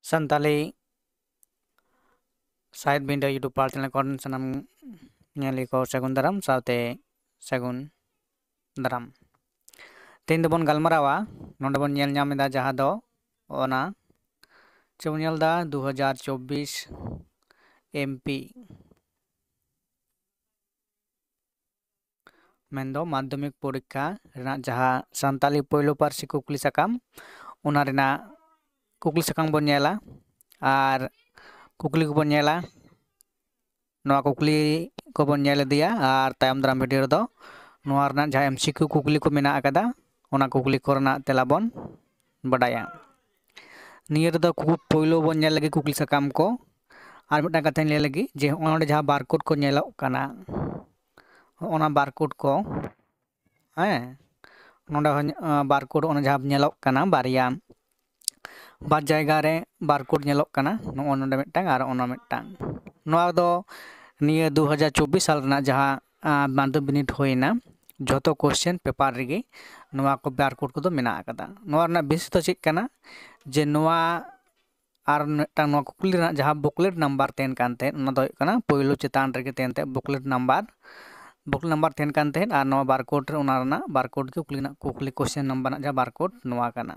Santali side binda YouTube channel kon sanam nyali ko sagun daram saute sagun daram. Tin dobon galmarawa nonde bon nyel nyam eda jaha do ona chebon nyel da 2024 MP mendo madhyamik porikha rena jaha santali poilo parsi kukli sakam ona rena kukli sakam bon nyela ar kukli ko bon nyela noa kukli ko bon nyel dia ar tayam daram video do noa rena jaha MCQ kukli ko mena akada ona kukli korna telabon badaya niya do poilo bon nyel lagi kukli sakam ko ar mitang kathañ lay lagi je onde jaha barcode ko nyelok kana ona barcode ko nonde barcode ona jaha nyelok kana baria bar jayga re barcode nyelok kana no nonde mitang ar ona mitang noa do niya 2024 साल रना जहाँ माध्यमिक बिनिड होइना जोतो question paper रेगी नोआ को barcode को दो मेना आकदा नोआ रना base तो चेक कना जे नोआ आर मिदटां नोआ कुकली रना जहाँ बुकलेट नंबर तेन कानते ओना दो कना पहिलो चेतान रेगे तेनते बुकलेट नंबर तेन कानते आर नोआ बारकोड रे ओना रना बारकोड के कुकली क्वेश्चन नंबर जहाँ बारकोड नोआ कना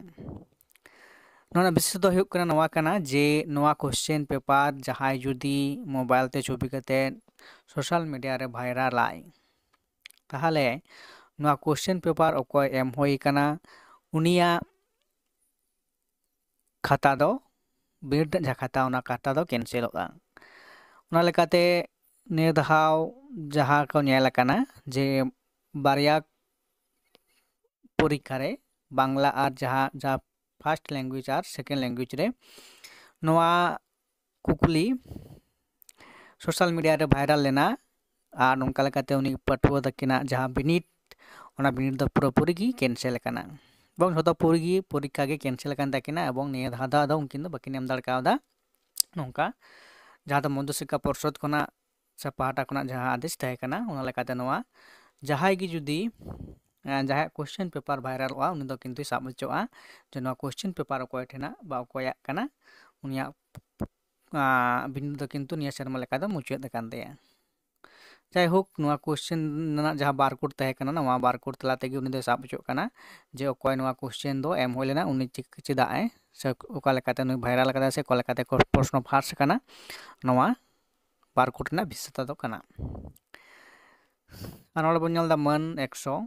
नोना विशेष दो हुयुग कना नोआ कना जे नोआ क्वेश्चन पेपर जहां जुदी मोबाइल ते छवि कते सोशल मीडिया रे भाइरल आय ताहले नोआ क्वेश्चन पेपर अकोय एम होई कना उनिया खाता दो बिनिड जहां खाता ओना खाता दो कैंसिलोगा ओना लेकाते ने दहाव जहां को नेल कना जे बारिया परीक्षा रे बांग्ला आर जहां फर्स्ट लैंग्वेज आर सेकेंड लैंग्वेज रे नोआ कुकली सोशल मीडिया रे भाइरल लेना आर नोंका लेकाते उनी पटुआ तकिना जहां बिनिड ओना बिनिड द पूरी गी कैंसिल कना बंग होता पूरी परीक्षा गे कैंसिल कान तकिना एवं निया धादा दा उनकिन दो बकिन एम दड़कावदा नोंका जहां द मध्य शिक्षा परिषद कोना से पाहटा कोना जहां आदेश तहे कना ओना लेकाते नोआ जहां गी जुदी जहां क्वेश्चन पेपर भाइरल हुआ उनी दो किंतु साब होचोआ जे नोआ क्वेश्चन पेपर अकोय ठेना बा अकोया कना उनिया बिनिड दो किंतु निया शर्मा लेका दो मुचाद कान देया जाय होक नोआ क्वेश्चन ना जहां बारकोड तहे कना नोआ बारकोड तला तेगे उनी दो साब होचो कना जे अकोय नोआ क्वेश्चन दो एम होय लेना उनी चेदा ए से ओका लेकाते नुई भाइरल कदा से ओका लेकाते प्रश्न फार्स कना नोआ बारकोड ना विशेषता दो कना आनोल बन नेल दा मन 100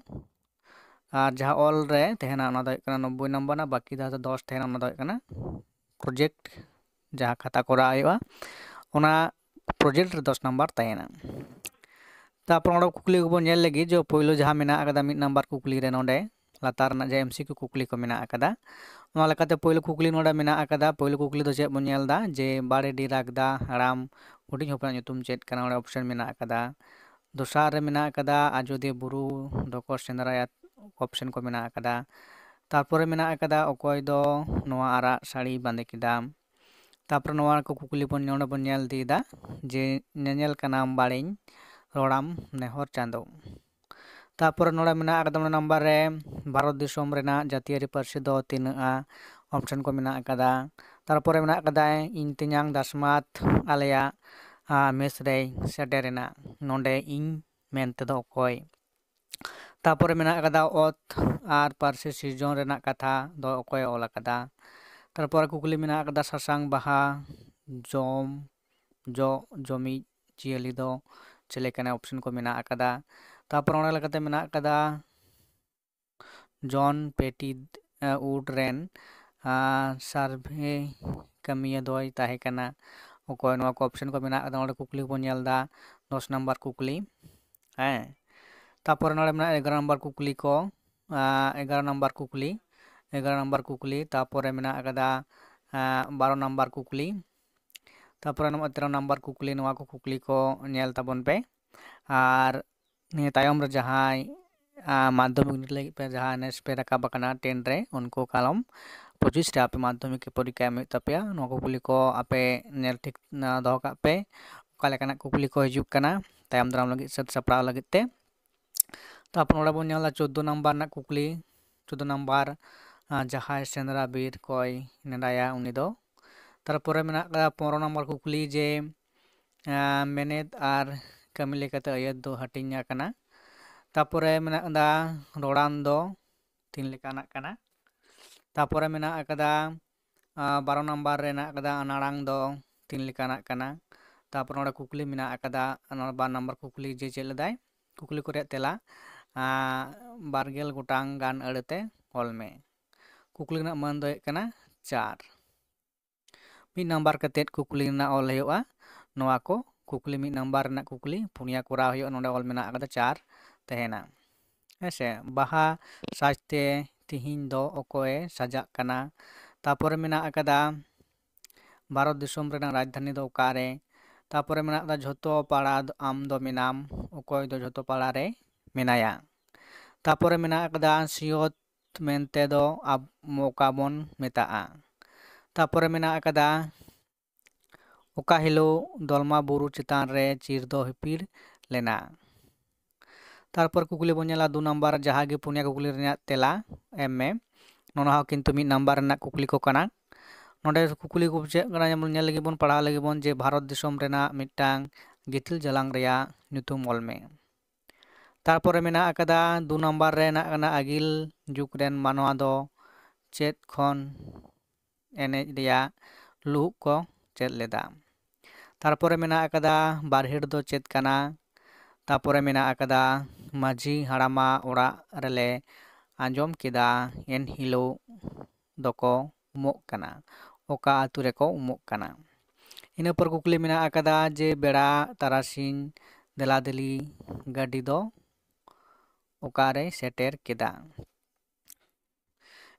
और जहाँ ऑल रे तेहना ओना दो कना 90 नंबर ना बाकी दा 10 तेहना ओना दो कना प्रोजेक्ट जहाँ खाता करा आयोआ ओना प्रोजेक्ट रे 10 नंबर तेहना तापर ओना कुकली को नेल लगी जो पहिलो जहाँ मेना आकदा 1 नंबर कुकली रे नोंडे लातार ना जे एमसीक्यू कुकली को मेना आकदा ओना लेकाते पहिलो कुकली नोंडे मेना आकदा पहिलो कुकली दो चेक बन नेलदा जे बाड़े डी रागदा हराम हुडिंग हपना nyutum चेक कना ओना ऑप्शन मेना आकदा दोसार रे मेना आकदा आजोदे बुरु डोकर सेंद्राया ऑप्शन को मेना आकदा तारपरे मेना आकदा अकोय दो नोआ आरा साड़ी बांदे किदा तापर नोआ को कुकली बन नोंडे बन नेल दीदा जे नेनेल कनाम बाड़ेñ रोड़ाम नेहर चांदो तापर नोड़ा मेना आकदा नंबर रे भारत दिसोम रेना जातीयारि पार्सी दो तिनाआ ऑप्शन को मेना आकदा तारपरे मेना आकदा इन तिनांग दासमात आलेया मेस रे सेटेरेना नोंडे इन मेनते दो अकोय तापरे मेना आकदा ओत आर पार्सी सिजन रेना कथा दो अकोय ऑल आकदा तारपरे कुकली मेना आकदा सासांग बाहा जमी जियली दो चले कना ऑप्शन को मेना आकदा तापर ओना लेकाते मेना आकदा जॉन पेटी उड रेन सर्वे कमिया दोय ताहे कना अकोय नोआ को ऑप्शन को मेना आकदा ओंडे कुकली को नेलदा 10 नंबर कुकली तापर नोड़े मेना 11 नंबर कुकली को 11 नंबर कुकली तापर मेना आकदा 12 नंबर कुकली तापर 13 नंबर कुकली नोआ को कुकली को नेल ताबन पे आर निया तायम रे जहां माध्यमिक लगी पे जहां नेस पे रकाब कना 10 रे उनको कालम 25 रे आपे माध्यमिक के परीक्षा में तपिया नो कुकली को आपे नेल ठीक ना दो का पे ओका लेकाना कुकली को हिजुक कना तायम दाराम लगी सत सपड़ा लगी ते तापर ओड़ा बन नेला 14 नंबर ना कुकली 14 नंबर जहां सेंद्रा बीर कोय नेडाया उनी दो तारपरे मेनाग कदा 15 नंबर कुकली जे मेनेद आर कमी लेकाते अयत दो हटिंग आकना। तारपरे मेनाग कदा रोड़ान दो 3 लेकानाग कना। तारपरे मेनाग कदा 12 नंबर रेनाग कदा अनाड़ांग दो 3 लेकानाग कना। तारपर नोडे कुकली मेनाग कदा 12 नंबर कुकली जे चेद लेदाय कुकली को रेयाग तेला 12 गोटांग गान अड़ते ऑल में। कुकली रनाग मान दो कना 4 1 नंबर कतेद कुकली रनाग ऑल हुआ नोआ को कुकली 1 नंबर रनाग कुकली पुनिया कोराव हुआ नोडे ऑल मेनाग कदा 4 तहेना। ऐसे बाहा साजते तिहिन दो ओकोए सजाग कना। तारपरे मेनाग कदा भारत दिसोम रेनाग राजधानी दो ओकारे। तारपरे मेनाग कदा झोतो पाड़ा आम दो मेनाम ओकोय दो झोतो पाड़ा रे मेनाया। तारपरे मेनाग कदा सियोत मेनते दो अब मोका बोन मेताआ। तारपरे मेनाग कदा ओका हिलो दलमा बुरु चितान रे चिर दो हिपिर लेना। तारपर कुकली बोन नेला 2 नंबर जहागे पुनिया कुकली रेनाग तेला एम में नोना हो किंतु 1 नंबर रेनाग कुकली को कना। नोडे कुकली को चेक कना नेल लगी बोन पढ़ा लगी बोन जे भारत दिसोम रेनाग मिटांग गितिल जलांग रेया ᱧᱩᱛᱩᱢ ऑल में। तारपरे मेनाग कदा 2 नंबर रेनाग कना अगिल जुग रेन मानवा दो चेत खन एनेज रेया लुहुक को चेद लेदा। तारपरे मेनाग कदा बारहिड़ दो चेद कना। तारपरे मेनाग कदा माझी हाड़ामा ओड़ा रेले आंजोम केदा एन हिलो दोको उमोग कना ओका आतु रेको उमोग कना। इना पर कुकली मेनाग कदा जे बेड़ा तारासिन देला देली गाड़ी दो ओकारे सेटेर केदा।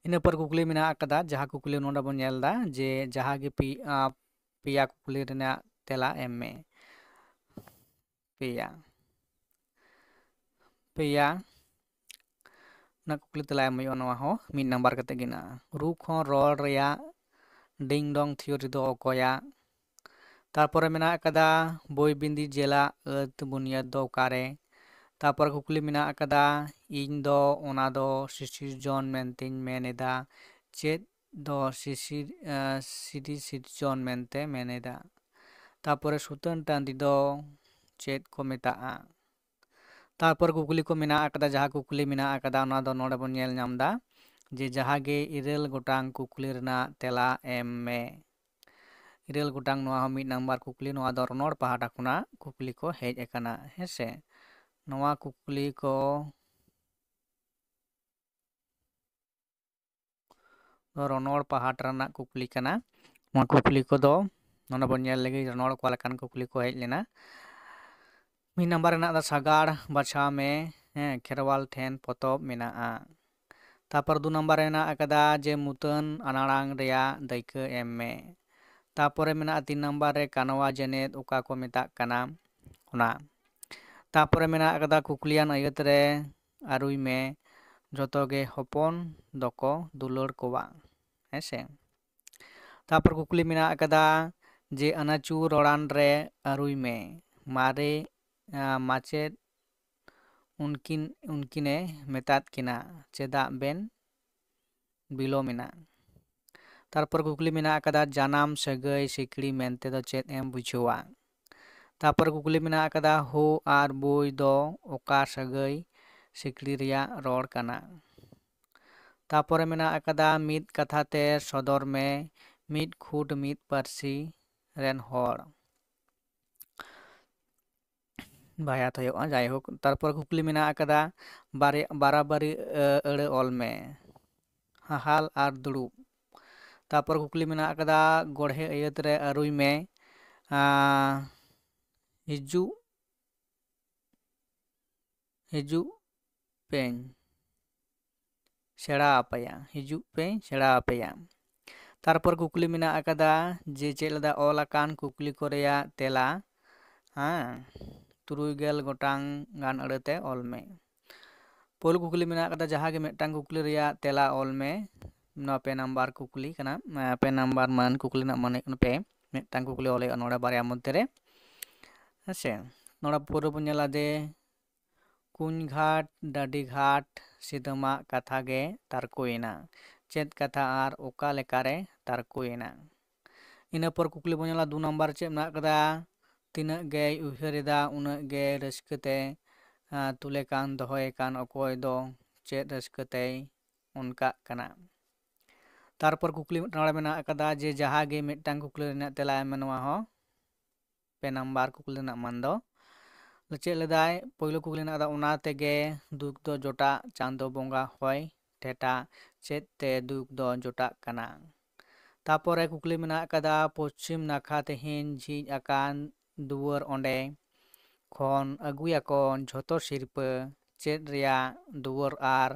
इना पर कुकली मेनाग कदा जहा कुकली नोडा बोन नेलदा जे जहा गे पिया कुकली रेनाग तेला एम में पेया ना कुकली तेला एम हुआ नोआ हो 1 नंबर कते गिना। रू खन रोल रेया डिंग डोंग थियोरी दो ओकोया। तारपरे मेनाग कदा बोई बिंदी जेला अत बुनियाद दो ओकारे। तारपर कुकली मेनाग कदा इन दो ओना दो शिशिर जॉन मेनतेñ मेनेदा चेद दो शिशिर जॉन मेनते मेनेदा। तारपरे सुतन टांदी दो चेद को मेताआ। तारपर कुकली को मेनाग कदा जहा कुकली मेनाग कदा ओना दो नोडे बोन नेल नामदा जे जहागे 9 गोटांग कुकली रेनाग तेला एम में 9 गोटांग नोआ हो 1 नंबर कुकली नोआ दो रोनोड़ पहाटा खुना कुकली को हेज एकना। हेसे नोआ कुकली को रोनोड़ पहाट रनाग कुकली कना। नोआ कुकली को दो नोना बोन नेल लगी रोनोड़ को लकान कुकली को हेज लेना। 1 नंबर रेनाग दा सागाड़ बाछा में खेरवाल ठेन पोतोब मेनाआ। तारपर 2 नंबर रेनाग कदा जे मुतन अनाड़ांग रेया दाइका एम में। तारपरे मेनाग 3 नंबर रे कानवा जेनेद ओका को मेताग कना ओना। तारपरे मेनाग कदा कुकलियान अयत रे आरुई में जोतोगे होपोन दोको दुलड़ कोवा। ऐसे तारपर कुकली मेनाग कदा जे अनाचू रोड़ान रे आरुई में मारे माचेद उनकिने मेताद किना चेदा बेन बिलोमिना। तारपर कुकली मेनाग कदा जानाम सगई सिकड़ी मेनते दो चेद एम बुझुआ। तारपर कुकली मेनाग कदा हो आर बोई दो ओका सगई सिकड़ी रेया रोड़ कना। तारपरे मेनाग कदा मिद कथाते सदर में मिद खुद मिद पारसी रेन होड़ भाया तो जायहोक। तारपर कुकली मेनाग कदा बाराबारी अड़े ऑल में हाहाल आर दुड़ुब। तारपर कुकली मेनाग कदा गोढ़े अयत रे आरुई में हिजू पेñ सेड़ा आपेया हिजू पेñ सेड़ा आपेया। तारपर कुकली मेनाग कदा जे चेलदा ऑल अकान कुकली को रेया तेला 3 गोटांग गान अड़ते ऑल में। पोल कुकली मेनाग कदा जहा गे मिदटांग कुकली रेया तेला ऑल में नोआ पे नंबर कुकली कना पे नंबर मान कुकली ना माने पे मिदटांग कुकली ऑल नोडा बारया मध्य रे। हेसे नोडा पूरा बोन नेला दे कुंज घाट डाडी घाट सिदमा कथा गे तारकुइना चेद कथा आर ओका लेकारे तारकुइना। ᱤᱱᱟᱹ ᱯᱚᱨ ᱠᱩᱠᱞᱤ ᱵᱚᱱ ᱧᱮᱞᱟ 2 ᱱᱟᱢᱵᱟᱨ ᱪᱮᱫ ᱢᱮᱱᱟᱜ ᱟᱠᱟᱫᱟ ᱛᱤᱱᱟᱹᱜ ᱜᱮᱭ ᱩᱭᱦᱟᱹᱨᱮᱫᱟ ᱩᱱᱟᱹᱜ ᱜᱮ ᱨᱟᱹᱥᱠᱟᱹᱛᱮ ᱛᱩᱞᱮ ᱠᱟᱱ ᱫᱚᱦᱚᱭ ᱠᱟᱱ ᱚᱠᱚᱭ ᱫᱚ ᱪᱮᱫ ᱨᱟᱹᱥᱠᱟᱹᱛᱮᱭ ᱚᱱᱠᱟᱜ ᱠᱟᱱᱟ ᱛᱟᱨᱯᱚᱨ ᱠᱩᱠᱞᱤ ᱢᱤᱫᱴᱟᱝ ᱱᱚᱰᱮ ᱢᱮᱱᱟᱜ ᱟᱠᱟᱫᱟ ᱡᱮ ᱡᱟᱦᱟᱸ ᱜᱮ ᱢᱤᱫᱴᱟᱝ ᱠᱩᱠᱞᱤ ᱨᱮᱱᱟᱜ ᱛᱮᱞᱟ ᱮᱢ ᱢᱮ ᱱᱚᱣᱟ ᱦᱚᱸ 2 ᱱᱟᱢᱵᱟᱨ ᱠᱩᱠᱞᱤ ᱨᱮᱱᱟᱜ ᱢᱟᱱ ᱫᱚ ᱪᱮᱫ ᱞᱮᱫᱟᱭ ᱯᱳᱭᱞᱳ ᱠᱩᱠᱞᱤ ᱢᱮᱱᱟᱜ ᱟᱠᱟᱫᱟ ᱚᱱᱟ ᱛᱮᱜᱮ ᱫᱩᱠ ᱫᱚ ᱡᱚᱴᱟᱜ ᱪᱟᱸᱫᱳ ᱵᱚᱸᱜᱟ ᱦᱚᱭ ᱴᱷᱮᱴᱟ ᱪᱮᱫ ᱛᱮ ᱫᱩᱠ ᱫᱚ ᱡᱚᱴᱟᱜ ᱠᱟᱱᱟ ᱛᱟᱯᱚᱨᱮ ᱠᱩᱠᱞᱤ ᱢᱮᱱᱟᱜ ᱟᱠᱟᱫᱟ ᱯᱚᱥᱪᱤᱢ ᱱᱟᱠᱷᱟ ᱛᱮᱦᱮᱧ ᱡᱷᱤᱡ ᱟᱠᱟᱱ ᱫᱩᱣᱟᱹᱨ ᱚᱸᱰᱮ ᱠᱷᱚᱱ ᱟᱹᱜᱩᱭᱟᱠᱚ ᱡᱷᱚᱛᱚ ᱥᱤᱨᱯᱟᱹ ᱪᱮᱫ ᱨᱮᱭᱟᱜ ᱫᱩᱣᱟᱹᱨ ᱟᱨ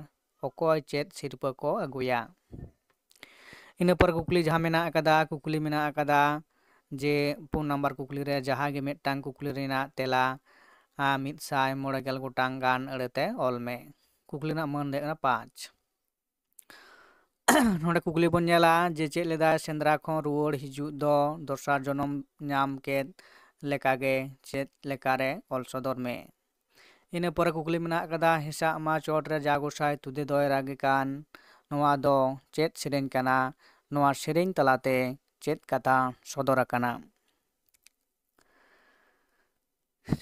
ᱚᱠᱚᱭ ᱪᱮᱫ ᱥᱤᱨᱯᱟᱹ ᱠᱚ ᱟᱹᱜᱩᱭᱟ ᱤᱱᱟᱹ ᱯᱚᱨ ᱠᱩᱠᱞᱤ ᱡᱟᱦᱟᱸ ᱢᱮᱱᱟᱜ ᱟᱠᱟᱫᱟ ᱠᱩᱠᱞᱤ ᱢᱮᱱᱟᱜ ᱟᱠᱟᱫᱟ ᱡᱮ 4 ᱱᱟᱢᱵᱟᱨ ᱠᱩᱠᱞᱤ ᱨᱮ ᱡᱟᱦᱟᱸ ᱜᱮ ᱢᱤᱫᱴᱟᱝ ᱠᱩᱠᱞᱤ ᱨᱮᱱᱟᱜ ᱛᱮᱞᱟ 150 ᱜᱚᱴᱟᱝ ᱜᱟᱱ ᱟᱹᱲᱟᱹᱛᱮ ᱚᱞ ᱢᱮ ᱠᱩᱠᱞᱤ ᱨᱮᱱᱟᱜ ᱢᱟᱹᱱ ᱫᱚ ᱦᱩᱭᱩᱜ ᱠᱟᱱᱟ 5 ᱱᱚᱰᱮ ᱠᱩᱠᱞᱤ ᱵᱚᱱ ᱧᱮᱞᱟ ᱡᱮ ᱪᱮᱫ ᱞᱮᱫᱟᱭ ᱥᱮᱸᱫᱽᱨᱟ ᱠᱷᱚᱱ ᱨᱩᱣᱟᱹᱲ ᱦᱤᱡᱩᱜ ᱫᱚ ᱫᱚᱥᱟᱨ ᱡᱚᱱᱚᱢ ᱧᱟᱢ ᱠᱮᱫ ᱞᱮᱠᱟᱜᱮ ᱪᱮᱫ ᱞᱮᱠᱟᱨᱮ ᱚᱞ ᱥᱚᱫᱚᱨ ᱢᱮ ᱤᱱᱟᱹ ᱯᱚᱨᱮ ᱠᱩᱠᱞᱤ ᱢᱮᱱᱟᱜ ᱟᱠᱟᱫᱟ ᱦᱮᱸᱥᱟᱜ ᱢᱟ ᱪᱚᱴ ᱨᱮ ᱡᱟ ᱜᱚᱸᱥᱟᱭ ᱛᱩᱫᱮ ᱫᱚᱭ ᱨᱟᱜᱮ ᱠᱟᱱ ᱱᱚᱣᱟ ᱫᱚ ᱪᱮᱫ ᱥᱮᱨᱮᱧ ᱠᱟᱱᱟ ᱱᱚᱣᱟ ᱥᱮᱨᱮᱧ ᱛᱟᱞᱟᱛᱮ ᱪᱮᱫ ᱠᱟᱛᱷᱟ ᱥᱚᱫᱚᱨ ᱟᱠᱟᱱᱟ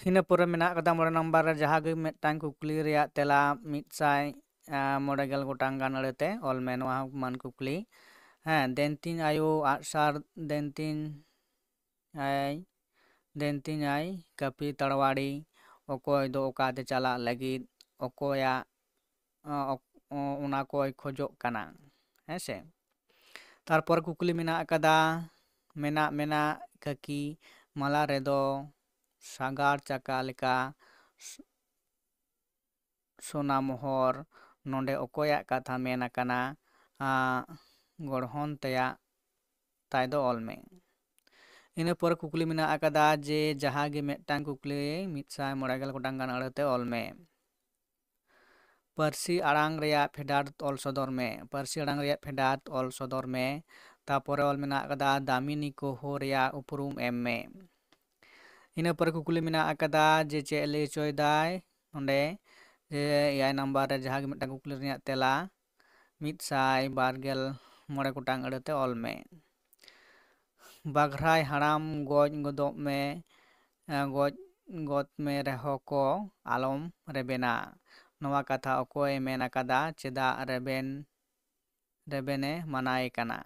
ᱤᱱᱟᱹ ᱯᱚᱨᱮ ᱢᱮᱱᱟᱜ ᱟᱠᱟᱫᱟ 5 ᱱᱟᱢᱵᱟᱨ ᱨᱮ ᱡᱟᱦᱟᱸ ᱜᱮ ᱢᱤᱫᱴᱟᱝ ᱠᱩᱠᱞᱤ ᱨᱮᱭᱟᱜ ᱛᱮᱞᱟ 150 ᱜᱚᱴᱟᱝ ᱜᱟᱱ ᱟᱹᱲᱟᱹᱛᱮ ᱚᱞ ᱢᱮ ᱱᱚᱣᱟ ᱦᱚᱸ ᱢᱟᱱ ᱠᱩᱠᱞᱤ ᱫᱮᱱᱛᱤᱧ ᱟᱭᱳ ᱟᱜᱼᱥᱟᱨ ᱫᱮᱱᱛᱤᱧ ᱟᱭ ᱠᱟᱹᱯᱤ ᱛᱟᱲᱣᱟᱲᱤ ᱚᱠᱚᱭ ᱫᱚ ᱚᱠᱟᱛᱮ ᱪᱟᱞᱟᱜ ᱞᱟᱹᱜᱤᱫ ᱚᱠᱚᱭᱟᱜ ᱚᱱᱟ ᱠᱚᱭ ᱠᱷᱚᱡᱚᱜ ᱠᱟᱱᱟ ᱦᱮᱸᱥᱮ ᱛᱟᱨᱯᱚᱨ ᱠᱩᱠᱞᱤ ᱢᱮᱱᱟᱜ ᱟᱠᱟᱫᱟ ᱢᱮᱱᱟᱜ ᱠᱟᱹᱠᱤ ᱢᱟᱞᱟ ᱨᱮᱫᱚ ᱥᱟᱜᱟᱲ ᱪᱟᱠᱟ ᱞᱮᱠᱟ ᱥᱚᱱᱟᱢᱚᱦᱚᱨ ᱱᱚᱰᱮ ᱚᱠᱚᱭᱟᱜ ᱠᱟᱛᱷᱟ ᱢᱮᱱ ᱟᱠᱟᱱᱟ ᱜᱚᱲᱦᱚᱱ ᱛᱮᱭᱟᱜ ᱛᱟᱭ ᱫᱚ ᱚᱞ ᱢᱮ ᱤᱱᱟᱹ ᱯᱚᱨ ᱠᱩᱠᱞᱤ ᱢᱮᱱᱟᱜ ᱟᱠᱟᱫᱟ ᱡᱮ ᱡᱟᱦᱟᱸ ᱜᱮ ᱢᱤᱫᱴᱟᱝ ᱠᱩᱠᱞᱤ 150 ᱜᱚᱴᱟᱝ ᱜᱟᱱ ᱟᱹᱲᱟᱹᱛᱮ ᱚᱞ ᱢᱮ ᱯᱟᱹᱨᱥᱤ ᱟᱲᱟᱝ ᱨᱮᱭᱟᱜ ᱯᱷᱮᱰᱟᱛ ᱚᱞ ᱥᱚᱫᱚᱨ ᱢᱮ ᱯᱟᱹᱨᱥᱤ ᱟᱲᱟᱝ ᱨᱮᱭᱟᱜ ᱯᱷᱮᱰᱟᱛ ᱚᱞ ᱥᱚᱫᱚᱨ ᱢᱮ ᱛᱟᱯᱚᱨᱮ ᱚᱞ ᱢᱮᱱᱟᱜ ᱟᱠᱟᱫᱟ ᱫᱟᱢᱤᱱᱤ ᱠᱚᱦᱚ ᱨᱮᱭᱟᱜ ᱩᱯᱨᱩᱢ ᱮᱢ ᱢᱮ ᱤᱱᱟᱹ ᱯᱚᱨᱮ ᱠᱩᱠᱞᱤ ᱢᱮᱱᱟᱜ ᱟᱠᱟᱫᱟ ᱡᱮ ᱪᱮᱫ ᱞᱟᱹᱭ ᱦᱚᱪᱚᱭᱮᱫᱟᱭ ᱚᱸᱰᱮ ᱡᱮ 7 ᱱᱟᱢᱵᱟᱨ ᱨᱮ ᱡᱟᱦᱟᱸ ᱜᱮ ᱢᱤᱫᱴᱟᱝ ᱠᱩᱠᱞᱤ ᱨᱮᱭᱟᱜ ᱛᱮᱞᱟ 125 ᱜᱚᱴᱟᱝ ᱟᱹᱲᱟᱹᱛᱮ ᱚᱞ ᱢᱮ ᱵᱟᱜᱷᱨᱟᱭ ᱦᱟᱲᱟᱢ ᱜᱚᱡ ᱜᱚᱫᱚᱜ ᱢᱮ ᱜᱚᱡ ᱜᱚᱫ ᱢᱮ ᱨᱮᱦᱚᱸ ᱠᱚ ᱟᱞᱚᱢ ᱨᱮᱵᱮᱱᱟ ᱱᱚᱣᱟ ᱠᱟᱛᱷᱟ ᱚᱠᱚᱭᱮ ᱢᱮᱱ ᱟᱠᱟᱫᱟ ᱪᱮᱫᱟᱜ ᱨᱮᱵᱮᱱᱮ ᱢᱟᱱᱟᱭ ᱠᱟᱱᱟ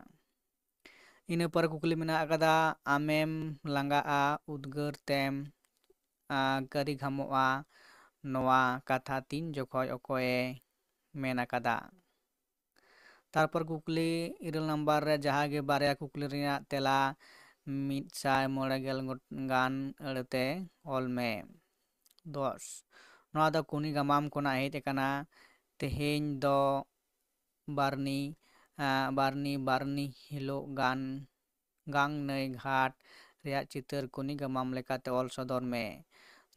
ᱤᱱᱟᱹ ᱯᱚᱨᱮ ᱠᱩᱠᱞᱤ ᱢᱮᱱᱟᱜ ᱟᱠᱟᱫᱟ ᱟᱢᱮᱢ ᱞᱟᱸᱜᱟᱜᱼᱟ ᱩᱫᱽᱜᱟᱹᱨ ᱛᱮᱢ ᱠᱟᱹᱨᱤ ᱜᱷᱟᱢᱚᱜᱼᱟ ᱱᱚᱣᱟ ᱠᱟᱛᱷᱟ ᱛᱤᱱ ᱡᱚᱠᱷᱚᱡ ᱚᱠᱚᱭᱮ ᱢᱮᱱ ᱟᱠᱟᱫᱟ ᱛᱟᱨᱯᱚᱨ ᱠᱩᱠᱞᱤ 9 ᱱᱟᱢᱵᱟর ᱨᱮ ᱡᱟᱦᱟᱸ ᱜᱮ ᱵᱟᱨᱭᱟ ᱠᱩᱠᱞᱤ ᱨᱮᱱᱟᱜ ᱛᱮᱞᱟ 150 ᱜᱟᱱ ᱟᱹᱲᱟᱹᱛᱮ ᱚᱞ ᱢᱮ 10 ᱱᱚᱣᱟ ᱫᱚ ᱠᱩᱱᱤ ᱜᱟᱢᱟᱢ ᱠᱷᱚᱱᱟᱜ ᱦᱮᱡ ᱟᱠᱟᱱᱟ ᱛᱮᱦᱮᱧ ᱫᱚ ᱵᱟᱨᱱᱤ ᱦᱤᱞᱳᱜ ᱜᱟᱝ ᱱᱟᱹᱭ ᱜᱷᱟᱴ ᱨᱮᱭᱟᱜ ᱪᱤᱛᱟᱹᱨ ᱠᱩᱱᱤ ᱜᱟᱢᱟᱢ ᱞᱮᱠᱟᱛᱮ ᱚᱞ ᱥᱚᱫᱚᱨ ᱢᱮ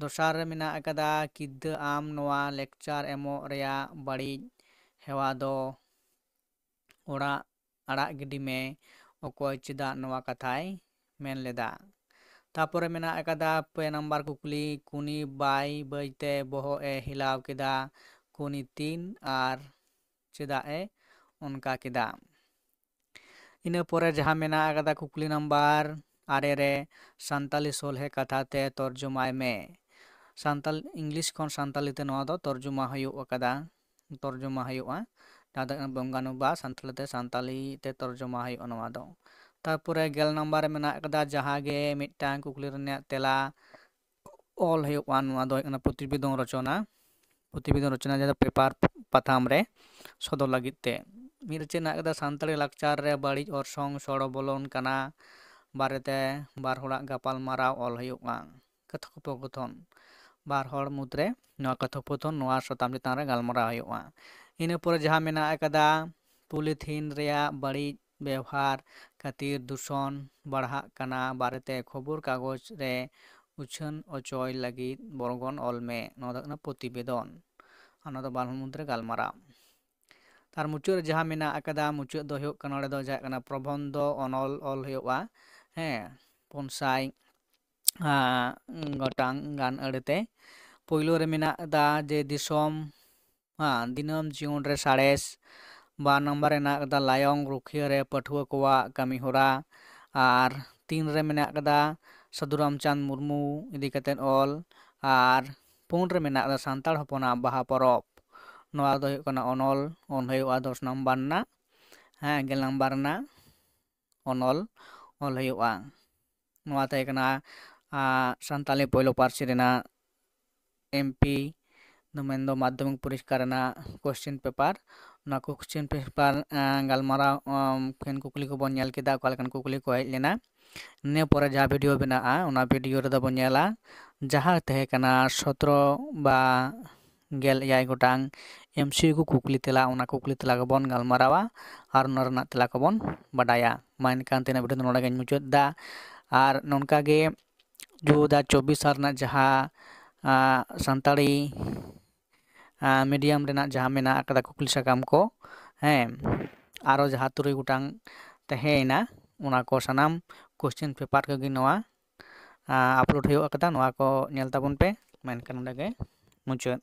ᱫᱚᱥᱟᱨ ᱨᱮ ᱢᱮᱱᱟᱜ ᱟᱠᱟᱫᱟ ᱠᱤᱫᱟᱹ ᱟᱢ ᱱᱚᱣᱟ ᱞᱮᱠᱪᱟᱨ ᱮᱢᱚᱜ ᱨᱮᱭᱟᱜ ᱵᱟᱹᱲᱤᱡ ᱦᱮᱣᱟ ᱫᱚ ᱟᱲᱟᱜ ᱜᱤᱰᱤ ᱢᱮ ᱚᱠᱚᱭ ᱪᱮᱫᱟᱜ ᱱᱚᱣᱟ ᱠᱟᱛᱷᱟᱭ ᱢᱮᱱ ᱞᱮᱫᱟ ᱛᱟᱯᱚᱨᱮ ᱢᱮᱱᱟᱜ ᱟᱠᱟᱫᱟ 5 ᱱᱟᱢᱵᱟᱨ ᱠᱩᱠᱞᱤ ᱠᱩᱱᱤ ᱵᱟᱹᱭᱛᱮ ᱵᱚᱦᱚᱜ ᱮ ᱦᱤᱞᱟᱣ ᱠᱮᱫᱟ ᱠᱩᱱᱤ ᱛᱤᱱ ᱟᱨ ᱪᱮᱫᱟᱜ ᱮ ᱚᱱᱠᱟ ᱠᱮᱫᱟ ᱤᱱᱟᱹ ᱯᱚᱨᱮ ᱡᱟᱦᱟᱸ ᱢᱮᱱᱟᱜ ᱟᱠᱟᱫᱟ ᱠᱩᱠᱞᱤ ᱱᱟᱢᱵᱟᱨ 9 ᱨᱮ ᱥᱟᱱᱛᱟᱞᱤ ᱥᱚᱞᱦᱮ ᱠᱟᱛᱷᱟ ᱛᱮ ᱛᱚᱨᱡᱚᱢᱟᱭ ᱢᱮ ᱤᱝᱞᱤᱥ ᱠᱷᱚᱱ ᱥᱟᱱᱛᱟᱞᱤ ᱛᱮ ᱱᱚᱣᱟ ᱫᱚ ᱛᱚᱨᱡᱚᱢᱟ ᱦᱩᱭᱩᱜᱼᱟ ᱡᱟᱦᱟᱸ ᱫᱚ ᱵᱚᱝᱜᱟᱱᱩᱵᱟᱫ ᱥᱟᱱᱛᱟᱞᱤ ᱛᱮ ᱛᱚᱨᱡᱚᱢᱟ ᱦᱩᱭᱩᱜᱼᱟ ᱱᱚᱣᱟ ᱫᱚ ᱛᱟᱨᱯᱚᱨᱮ 10 ᱱᱟᱢᱵᱟᱨ ᱨᱮ ᱢᱮᱱᱟᱜ ᱟᱠᱟᱫᱟ ᱡᱟᱦᱟᱸ ᱜᱮ ᱢᱤᱫᱴᱟᱝ ᱠᱩᱠᱞᱤ ᱨᱮᱱᱟᱜ ᱛᱮᱞᱟ ᱚᱞ ᱦᱩᱭᱩᱜᱼᱟ ᱱᱚᱣᱟ ᱫᱚ ᱦᱩᱭᱩᱜ ᱠᱟᱱᱟ ᱯᱨᱚᱛᱤᱵᱮᱫᱚᱱ ᱨᱚᱪᱚᱱᱟ ᱡᱟᱦᱟᱸ ᱫᱚ ᱯᱮᱯᱟᱨ ᱯᱟᱛᱷᱟᱢ ᱨᱮ ᱥᱚᱫᱚᱨ ᱞᱟᱹᱜᱤᱫ ᱛᱮ ᱢᱤᱫ ᱨᱮ ᱪᱮᱫ ᱢᱮᱱᱟᱜ ᱟᱠᱟᱫᱟ ᱥᱟᱱᱛᱟᱲᱤ ᱞᱟᱠᱪᱟᱨ ᱨᱮ ᱵᱟᱹᱲᱤᱡ ọᱨᱥᱚᱝ ᱥᱚᱲᱚ ᱵᱚᱞᱚᱱ ᱠᱟᱱᱟ ᱵᱟᱨᱮᱛᱮ ᱵᱟᱨ ᱦᱚᱲᱟᱜ ᱜᱟᱯᱟᱞ ᱢᱟᱨᱟᱣ ᱚᱞ ᱦᱩᱭᱩᱜᱼᱟ ᱠᱟᱛᱷᱳᱯᱚᱠᱚᱛᱷᱚᱱ ᱵᱟᱨ ᱦᱚᱲ ᱢᱩᱫᱽᱨᱮ ᱱᱚᱣᱟ ᱠᱟᱛᱷᱳᱯᱚᱠᱚᱛᱷᱚᱱ ᱱᱚᱣᱟ ᱥᱟᱛᱟᱢ ᱪᱮᱛᱟᱱ ᱨᱮ ᱜᱟᱞᱢᱟᱨᱟᱣ ᱦᱩᱭᱩᱜᱼᱟ ᱤᱱᱟᱹ ᱯᱚᱨᱮ ᱡᱟᱦᱟᱸ ᱢᱮᱱᱟᱜ ᱟᱠᱟᱫᱟ ᱯᱚᱞᱤᱛᱷᱤᱱ ᱨᱮᱭᱟᱜ ᱵᱟᱹᱲᱤᱡ ᱵᱮᱣᱦᱟᱨ ᱠᱷᱟᱹᱛᱤᱨ ᱫᱩᱥᱚᱱ ᱵᱟᱲᱦᱟᱜ ᱠᱟᱱᱟ ᱵᱟᱨᱮᱛᱮ ᱠᱷᱚᱵᱚᱨ ᱠᱟᱜᱚᱡᱽ ᱨᱮ ᱩᱪᱷᱟᱹᱱ ᱚᱪᱚᱭ ᱞᱟᱹᱜᱤᱫ ᱵᱚᱨᱜᱚᱱ ᱚᱞ ᱢᱮ ᱱᱚᱣᱟ ᱫᱚ ᱠᱟᱱᱟ ᱯᱨᱚᱛᱤᱵᱮᱫᱚᱱ ᱚᱱᱟ ᱫᱚ ᱵᱟᱨ ᱦᱚᱲ ᱢᱩᱫᱽᱨᱮ ᱜᱟᱞᱢᱟᱨᱟᱣ ᱛᱟᱨ ᱢᱩᱪᱟᱹᱫ ᱨᱮ ᱡᱟᱦᱟᱸ ᱢᱮᱱᱟᱜ ᱟᱠᱟᱫᱟ ᱢᱩᱪᱟᱹᱫ ᱫᱚ ᱦᱩᱭᱩᱜ ᱠᱟᱱᱟ ᱱᱚᱰᱮ ᱫᱚ ᱡᱟᱦᱟᱸ ᱠᱟᱱᱟ ᱯᱨᱚᱵᱚᱱᱫᱷᱚ ᱚᱱᱚᱞ ᱚᱞ ᱦᱩᱭᱩᱜᱼᱟ 400 ᱜᱚᱴᱟᱝ ᱜᱟᱱ ᱟᱹᱲᱟᱹᱛᱮ ᱯᱳᱭᱞᱳ ᱨᱮ ᱢᱮᱱᱟᱜ ᱟᱠᱟᱫᱟ ᱡᱮ ᱫᱤᱱᱟᱹᱢ ᱡᱤᱭᱚᱱ ᱨᱮ ᱥᱟᱬᱮᱥ 2 ᱱᱟᱢᱵᱟᱨ ᱨᱮ ᱢᱮᱱᱟᱜ ᱟᱠᱟᱫᱟ ᱞᱟᱭᱚᱝ ᱨᱩᱠᱷᱤᱭᱟᱹ ᱨᱮ ᱯᱟᱹᱴᱷᱩᱣᱟᱹ ᱠᱚᱣᱟᱜ ᱠᱟᱹᱢᱤ ᱦᱚᱨᱟ ᱟᱨ 3 रे मेना कदा साधु रामचंद मुर्मू इदी कतेन ऑल और 4 रे मेना कदा सांताड़ हपना बाहा परब नवा दो हुयुग कना ऑनल ऑन हुयुगा 10 नंबर ना हाँ 10 नंबर ना ऑनल ऑल हुयुगा नवा तहे कना सानताली पहलो पार्सी रेना एमपी मेन दो माध्यमिक परीक्षा रेना क्वेश्चन पेपर ना क्वेश्चन पेपर गलमारा फेन कुकली को बन नेल केदा ओका लेकान कुकली को हेज लेना ने परे जहाँ वीडियो बनाआ ओना वीडियो रे दो बन नेला जहाँ तहे कना 17 बा गेल याय गोटांग एमसीक्यू कुकली तेला ओना कुकली तेला को बन गलमारावा और ओना रना तेला को बन बाडाया मा इनकान तेना वीडियो नोडे गेन मुचाद दा और नोनका गे 2024 साल रना जहाँ सानताड़ी मीडियम रेना जहाँ मेना अकदा कुकली साकाम को हैं आरो जहाँ 3 गोटांग तहेना ओना को सनाम क्वेश्चन पेपर को गी नवा अपलोड हुयुग अकदा नवा को नेल ताबुन पे मेनखान नोडे गे मुचाद।